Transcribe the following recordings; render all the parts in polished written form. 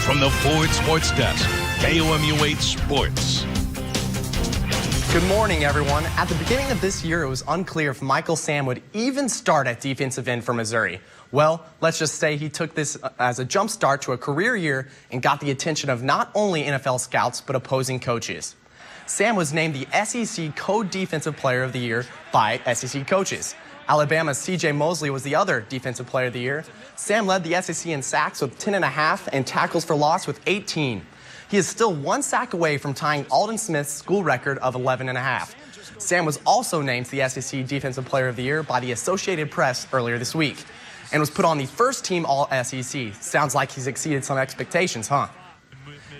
from the Ford Sports Desk, KOMU 8 Sports. Good morning, everyone. At the beginning of this year, it was unclear if Michael Sam would even start at defensive end for Missouri. Well, let's just say he took this as a jump start to a career year and got the attention of not only NFL scouts, but opposing coaches. Sam was named the SEC Co-Defensive Player of the Year by SEC coaches. Alabama's C.J. Mosley was the other Defensive Player of the Year. Sam led the SEC in sacks with 10.5 and tackles for loss with 18. He is still one sack away from tying Alden Smith's school record of 11.5. Sam was also named the SEC Defensive Player of the Year by the Associated Press earlier this week and was put on the first team All-SEC. Sounds like he's exceeded some expectations, huh?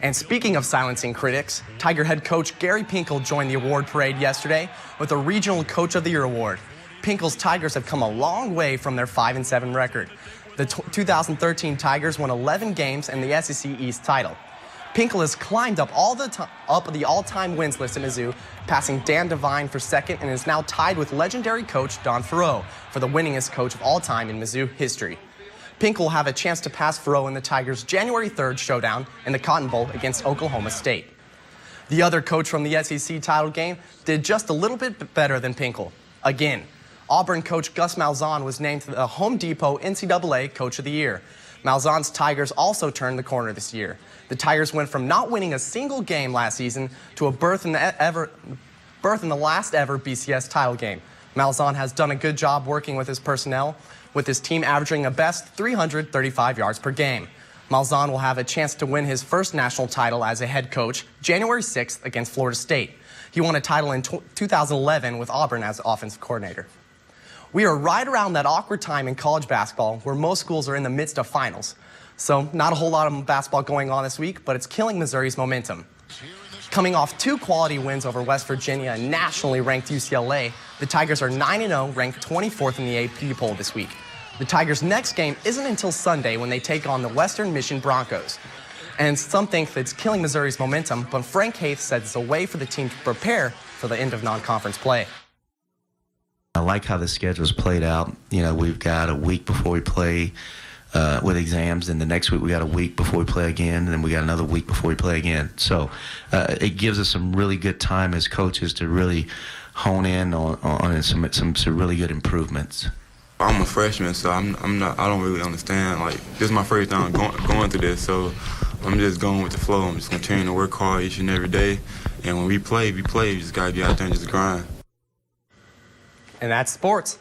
And speaking of silencing critics, Tiger head coach Gary Pinkel joined the award parade yesterday with a Regional Coach of the Year award. Pinkel's Tigers have come a long way from their 5-7 record. The 2013 Tigers won 11 games and the SEC East title. Pinkel has climbed up the all-time wins list at Mizzou, passing Dan Devine for second, and is now tied with legendary coach Don Farrow for the winningest coach of all time in Mizzou history. Pinkel will have a chance to pass Farrow in the Tigers' January 3rd showdown in the Cotton Bowl against Oklahoma State. The other coach from the SEC title game did just a little bit better than Pinkel. Again, Auburn coach Gus Malzahn was named the Home Depot NCAA Coach of the Year. Malzahn's Tigers also turned the corner this year. The Tigers went from not winning a single game last season to a berth in the last ever BCS title game. Malzahn has done a good job working with his personnel, with his team averaging a best 335 yards per game. Malzahn will have a chance to win his first national title as a head coach January 6th against Florida State. He won a title in 2011 with Auburn as offensive coordinator. We are right around that awkward time in college basketball where most schools are in the midst of finals. So not a whole lot of basketball going on this week, but it's killing Missouri's momentum. Coming off 2 quality wins over West Virginia and nationally ranked UCLA, the Tigers are 9-0, ranked 24th in the AP poll this week. The Tigers' next game isn't until Sunday when they take on the Western Michigan Broncos. And some think that it's killing Missouri's momentum, but Frank Haith says it's a way for the team to prepare for the end of non-conference play. I like how the schedule's played out. You know, we've got a week before we play with exams, and the next week we got a week before we play again, and then we got another week before we play again. So it gives us some really good time as coaches to really hone in on some really good improvements. I'm a freshman, so I don't really understand. Like, this is my first time going through this, so I'm just going with the flow. I'm just continuing to work hard each and every day, and when we play. We just gotta get out there and just grind. And that's sports.